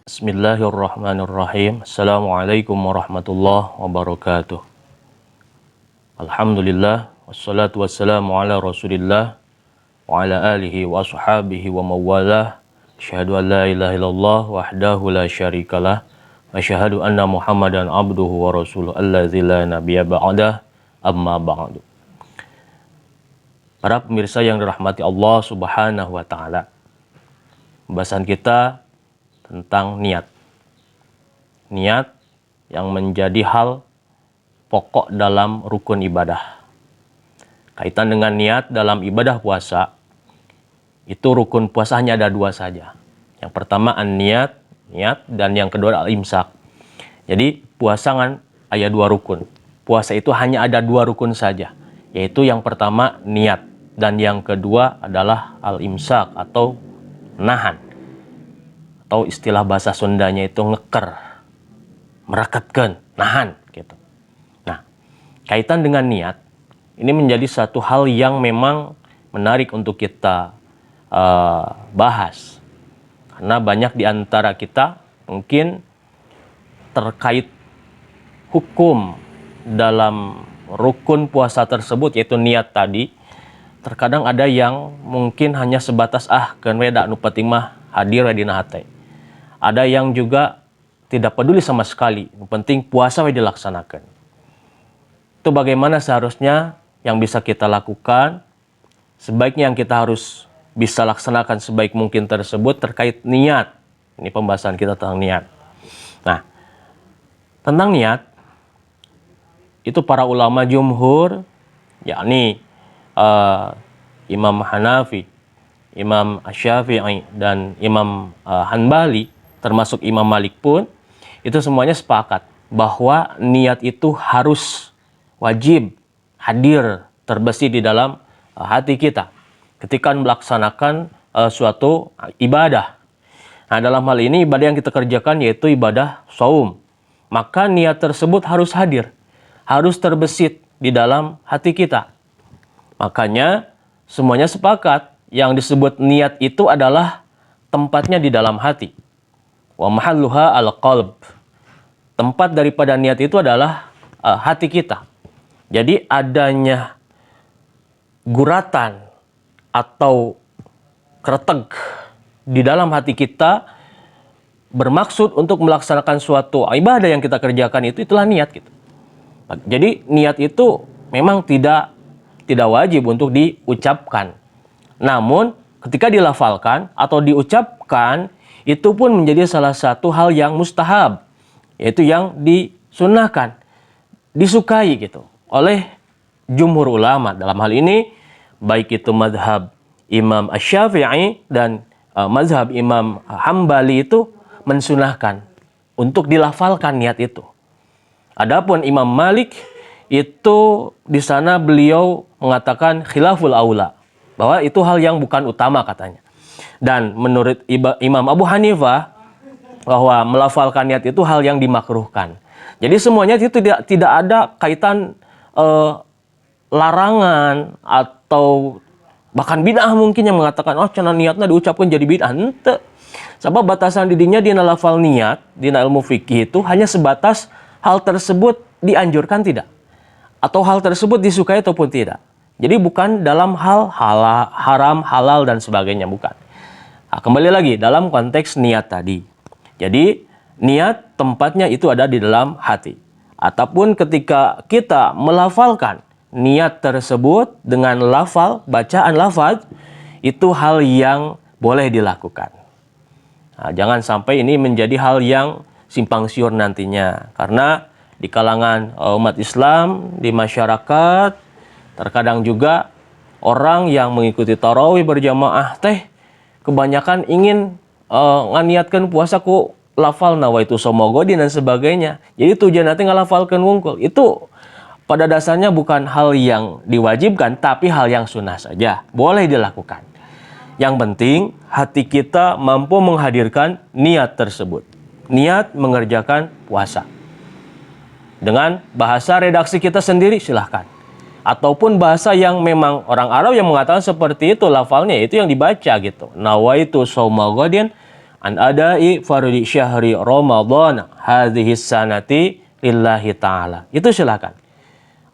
Bismillahirrahmanirrahim. Assalamualaikum warahmatullahi wabarakatuh. Alhamdulillah, wassalatu wassalamu ala rasulillah wa ala alihi wa ashabihi wa mawalah. Asyhadu an la ilaha illallah wahdahu la syarikalah wa asyhadu anna muhammadan abduhu wa rasuluh allazi la nabiyya ba'dah, amma ba'du. Para pemirsa yang dirahmati Allah subhanahu wa ta'ala, pembahasan kita tentang niat. Niat yang menjadi hal pokok dalam rukun ibadah. Kaitan dengan niat dalam ibadah puasa, itu rukun puasanya ada dua saja. Yang pertama niat, dan yang kedua al-imsak. Jadi puasa kan ada dua rukun. Puasa itu hanya ada dua rukun saja, yaitu yang pertama niat, dan yang kedua adalah al-imsak atau nahan. Atau istilah bahasa Sundanya itu ngeker, merekatkan, nahan gitu. Nah, kaitan dengan niat, ini menjadi satu hal yang memang menarik untuk kita bahas. Karena banyak di antara kita mungkin terkait hukum dalam rukun puasa tersebut, yaitu niat tadi. Terkadang ada yang mungkin hanya sebatas keun weda nu penting mah hadir dina hate. Ada yang juga tidak peduli sama sekali, yang penting puasa dilaksanakan. Itu bagaimana seharusnya yang bisa kita lakukan, sebaiknya yang kita harus bisa laksanakan sebaik mungkin tersebut terkait niat. Ini pembahasan kita tentang niat. Nah, tentang niat, itu para ulama jumhur, yakni Imam Hanafi, Imam Syafi'i, dan Imam Hanbali, termasuk Imam Malik pun, itu semuanya sepakat bahwa niat itu harus wajib hadir, terbesit di dalam hati kita ketika melaksanakan suatu ibadah. Nah, dalam hal ini ibadah yang kita kerjakan yaitu ibadah shaum. Maka niat tersebut harus hadir, harus terbesit di dalam hati kita. Makanya semuanya sepakat yang disebut niat itu adalah tempatnya di dalam hati. Wa mahalluha al-qalb. Tempat daripada niat itu adalah hati kita. Jadi adanya guratan atau kretek di dalam hati kita bermaksud untuk melaksanakan suatu ibadah yang kita kerjakan itulah niat gitu. Jadi niat itu memang tidak wajib untuk diucapkan. Namun ketika dilafalkan atau diucapkan, itu pun menjadi salah satu hal yang mustahab, yaitu yang disunnahkan, disukai gitu oleh jumhur ulama. Dalam hal ini baik itu mazhab Imam Syafi'i dan mazhab Imam Hambali itu mensunahkan untuk dilafalkan niat itu. Adapun Imam Malik itu di sana beliau mengatakan khilaful aula, bahwa itu hal yang bukan utama katanya. Dan menurut Imam Abu Hanifah, bahwa melafalkan niat itu hal yang dimakruhkan. Jadi semuanya itu tidak ada kaitan larangan atau bahkan bid'ah mungkin yang mengatakan cenah niatnya diucapkan jadi bid'ah. Ente. Sebab batasan didinya dina lafal niat, dina ilmu fikih itu hanya sebatas hal tersebut dianjurkan tidak, atau hal tersebut disukai ataupun tidak. Jadi bukan dalam hal haram, halal, dan sebagainya, bukan. Nah, kembali lagi dalam konteks niat tadi. Jadi niat tempatnya itu ada di dalam hati. Ataupun ketika kita melafalkan niat tersebut dengan bacaan lafaz, itu hal yang boleh dilakukan. Nah, jangan sampai ini menjadi hal yang simpang siur nantinya. Karena di kalangan umat Islam, di masyarakat, terkadang juga orang yang mengikuti tarawih berjamaah kebanyakan ingin nganiatkan puasa ku lafal nawaitu somogodin dan sebagainya. Jadi tujuan nanti ngalafalkan wungkul. Itu pada dasarnya bukan hal yang diwajibkan, tapi hal yang sunnah saja. Boleh dilakukan. Yang penting hati kita mampu menghadirkan niat tersebut. Niat mengerjakan puasa. Dengan bahasa redaksi kita sendiri silahkan. ataupun bahasa yang memang orang Arab yang mengatakan seperti itu lafalnya, itu yang dibaca gitu. Nawaitu shauma ghadin an adai fardhi syahri Ramadan hadhihi sanati lillahi ta'ala. Itu silakan.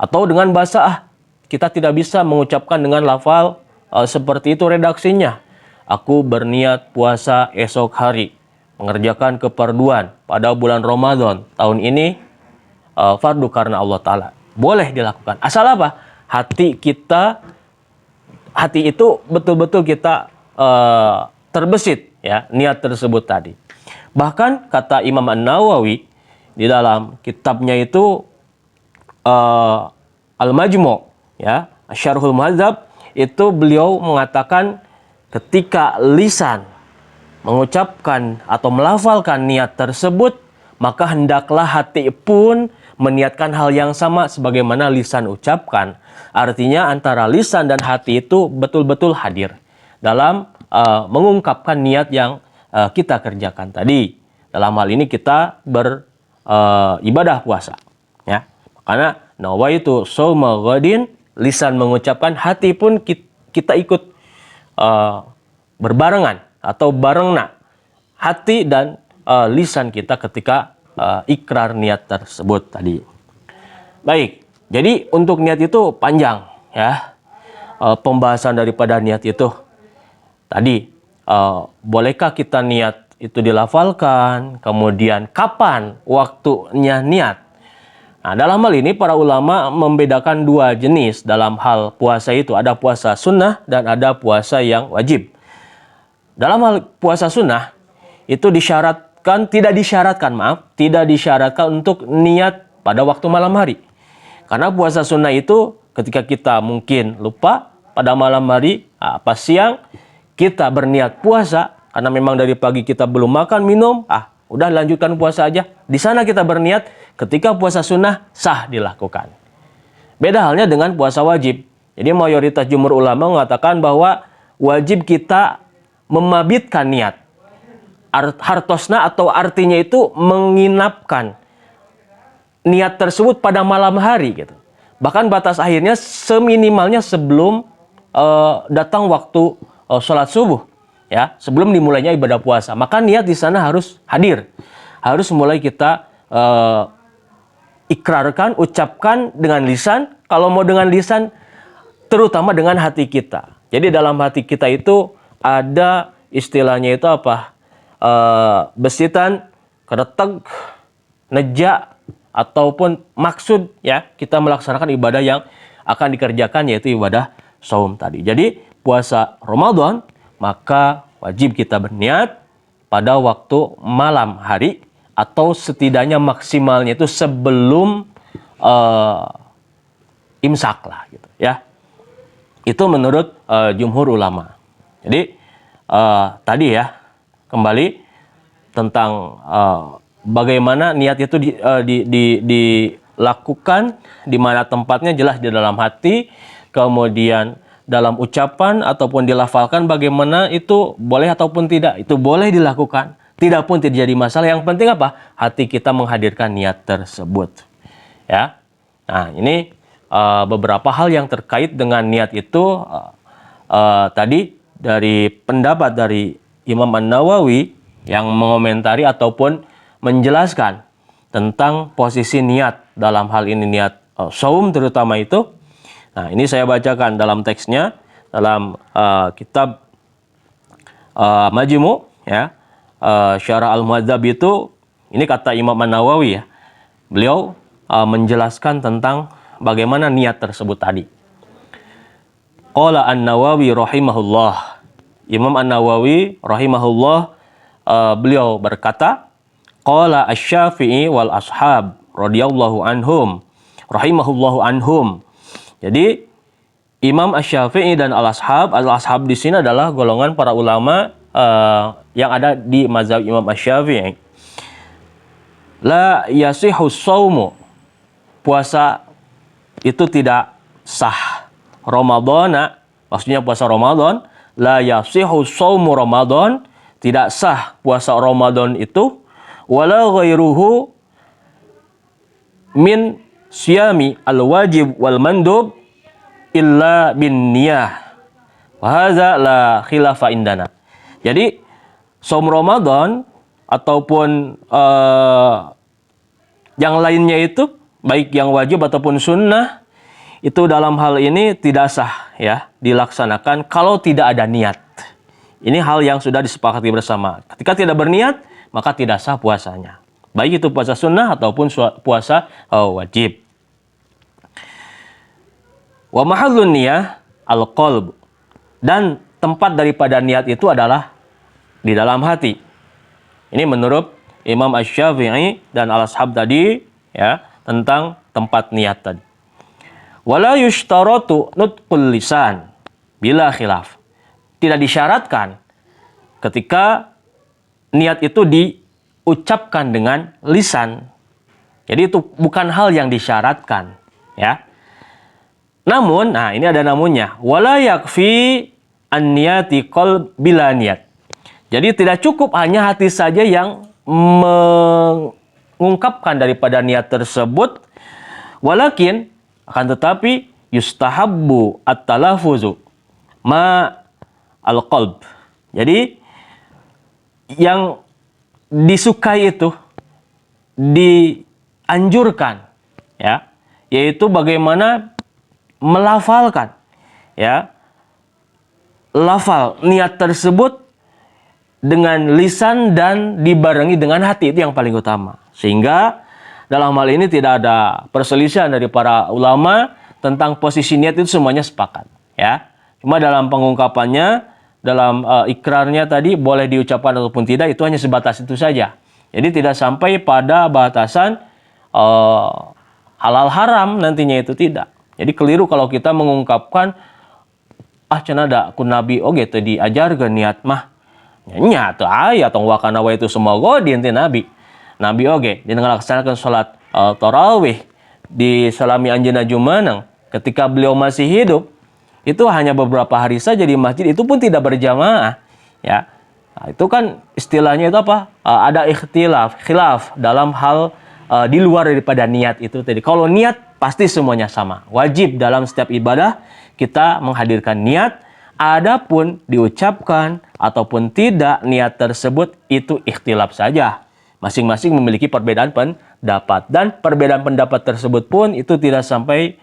Atau dengan bahasa kita tidak bisa mengucapkan dengan lafal seperti itu redaksinya. Aku berniat puasa esok hari, mengerjakan keperduan pada bulan Ramadan tahun ini, fardu karena Allah Ta'ala. Boleh dilakukan. Asal apa? Hati itu betul-betul kita terbesit ya niat tersebut tadi. Bahkan kata Imam An-Nawawi di dalam kitabnya itu Al-Majmu' ya, Syarhul Muhadzab, itu beliau mengatakan ketika lisan mengucapkan atau melafalkan niat tersebut, maka hendaklah hati pun meniatkan hal yang sama sebagaimana lisan ucapkan. Artinya antara lisan dan hati itu betul-betul hadir dalam mengungkapkan niat yang kita kerjakan tadi. Dalam hal ini kita beribadah puasa. Ya, karena nawaitu shauma ghadin, lisan mengucapkan, hati pun kita ikut berbarengan atau barengna hati dan lisan kita ketika ikrar niat tersebut tadi. Baik, jadi untuk niat itu panjang ya. Pembahasan daripada niat itu tadi, bolehkah kita niat itu dilafalkan, kemudian kapan waktunya niat. Nah, dalam hal ini para ulama membedakan dua jenis dalam hal puasa itu. Ada puasa sunnah dan ada puasa yang wajib. Dalam hal puasa sunnah itu tidak disyaratkan untuk niat pada waktu malam hari. Karena puasa sunnah itu ketika kita mungkin lupa pada malam hari, pas siang kita berniat puasa, karena memang dari pagi kita belum makan minum, udah lanjutkan puasa aja. Di sana kita berniat, ketika puasa sunnah sah dilakukan. Beda halnya dengan puasa wajib. Jadi mayoritas jumhur ulama mengatakan bahwa wajib kita memabitkan niat. Hartosna atau artinya itu menginapkan niat tersebut pada malam hari gitu. Bahkan batas akhirnya seminimalnya sebelum datang waktu sholat subuh. Ya, sebelum dimulainya ibadah puasa, maka niat di sana harus hadir, harus mulai kita ikrarkan, ucapkan dengan lisan. Kalau mau dengan lisan, terutama dengan hati kita. Jadi dalam hati kita itu ada istilahnya itu apa? Besitan, kereteg, neja, ataupun maksud ya kita melaksanakan ibadah yang akan dikerjakan, yaitu ibadah saum tadi. Jadi puasa Ramadan, maka wajib kita berniat pada waktu malam hari atau setidaknya maksimalnya itu sebelum imsak lah gitu ya. Itu menurut jumhur ulama. Jadi tadi ya, kembali tentang bagaimana niat itu dilakukan, di mana tempatnya, jelas di dalam hati, kemudian dalam ucapan ataupun dilafalkan, bagaimana itu boleh ataupun tidak, itu boleh dilakukan, tidak pun tidak jadi masalah. Yang penting apa? Hati kita menghadirkan niat tersebut ya. Nah, ini beberapa hal yang terkait dengan niat itu tadi dari pendapat dari Imam An-Nawawi yang mengomentari ataupun menjelaskan tentang posisi niat dalam hal ini, niat saum terutama itu. Nah, ini saya bacakan dalam teksnya, dalam kitab Majmu' ya, Syarah Al-Muhadzab itu, ini kata Imam An-Nawawi ya. Beliau menjelaskan tentang bagaimana niat tersebut tadi. Qala An-Nawawi rahimahullah. Imam An-Nawawi rahimahullah, beliau berkata, qala Asy-Syafi'i wal ashab radhiyallahu anhum rahimahullahu anhum. Jadi Imam Asy-Syafi'i dan al-ashab di sini adalah golongan para ulama yang ada di mazhab Imam Asy-Syafi'i. La yasihu shaumu, puasa itu tidak sah. Ramadana, maksudnya puasa Ramadan. La yasihu shaumu Ramadan, tidak sah puasa Ramadan itu. Wala ghairuhu min siyami al-wajib wal mandub illa bin niyah. Wa hadza la khilafa indana. Jadi saum Ramadan ataupun yang lainnya itu, baik yang wajib ataupun sunnah, itu dalam hal ini tidak sah ya dilaksanakan kalau tidak ada niat. Ini hal yang sudah disepakati bersama. Ketika tidak berniat, maka tidak sah puasanya. Baik itu puasa sunnah ataupun puasa wajib. Wa mahallun niyah al-qalb. Dan tempat daripada niat itu adalah di dalam hati. Ini menurut Imam Asy-Syafi'i dan al-ashab tadi ya, tentang tempat niat tadi. Wala yushtaratu nutqul lisan bila khilaf. Tidak disyaratkan ketika niat itu diucapkan dengan lisan. Jadi itu bukan hal yang disyaratkan, ya. Namun, nah ini ada namunnya. Wala yakfi an-niyati qalb bila niat. Jadi tidak cukup hanya hati saja yang mengungkapkan daripada niat tersebut. Walakin akan tetapi yustahabbu at-talaffuzu ma al-qalb. Jadi yang disukai itu dianjurkan ya, yaitu bagaimana melafalkan ya, lafal niat tersebut dengan lisan dan dibarengi dengan hati, itu yang paling utama. Sehingga dalam hal ini tidak ada perselisihan dari para ulama tentang posisi niat, itu semuanya sepakat ya. Cuma dalam pengungkapannya, dalam ikrarnya tadi boleh diucapkan ataupun tidak, itu hanya sebatas itu saja. Jadi tidak sampai pada batasan halal haram nantinya, itu tidak. Jadi keliru kalau kita mengungkapkan cenada ku nabi oge teu diajarkeun niat mah. Nya teu aya tong wakana wae itu semoga dinti nabi. Nabi oge dina ngalaksanakeun salat tarawih di salami anjeunna jumaneng ketika beliau masih hidup, itu hanya beberapa hari saja di masjid, itu pun tidak berjamaah ya. Nah, itu kan istilahnya itu apa? Ada khilaf dalam hal di luar daripada niat itu tadi. Kalau niat pasti semuanya sama. Wajib dalam setiap ibadah kita menghadirkan niat. Adapun diucapkan ataupun tidak niat tersebut itu ikhtilaf saja. Masing-masing memiliki perbedaan pendapat. Dan perbedaan pendapat tersebut pun itu tidak sampai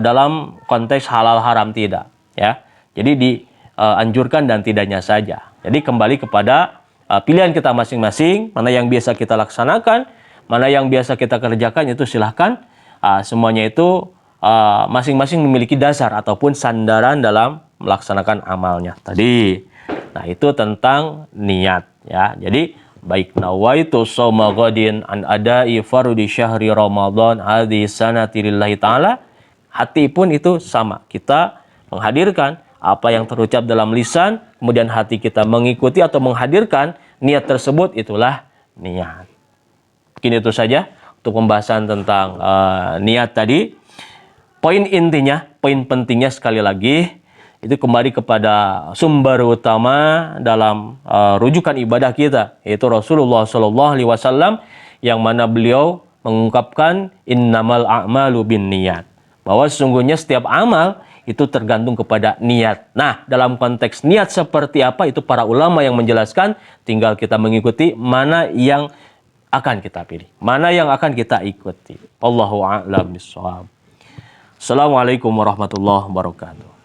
dalam konteks halal haram, tidak ya. Jadi dianjurkan dan tidaknya saja. Jadi kembali kepada pilihan kita masing-masing, mana yang biasa kita laksanakan, mana yang biasa kita kerjakan, itu silahkan. Semuanya itu masing-masing memiliki dasar ataupun sandaran dalam melaksanakan amalnya tadi. Nah, itu tentang niat ya. Jadi baik nawaitu shauma ghadin an adai fardi syahri Ramadan hadhi sanati lillahi taala, hati pun itu sama. Kita menghadirkan apa yang terucap dalam lisan, kemudian hati kita mengikuti atau menghadirkan niat tersebut, itulah niat. Mungkin itu saja untuk pembahasan tentang niat tadi. Poin intinya, poin pentingnya sekali lagi, itu kembali kepada sumber utama dalam rujukan ibadah kita, yaitu Rasulullah SAW, yang mana beliau mengungkapkan innamal a'malu bin niat, bahwa sesungguhnya setiap amal itu tergantung kepada niat. Nah, dalam konteks niat seperti apa, itu para ulama yang menjelaskan, tinggal kita mengikuti mana yang akan kita pilih, mana yang akan kita ikuti. Allahu a'lam bishawab. Assalamualaikum warahmatullahi wabarakatuh.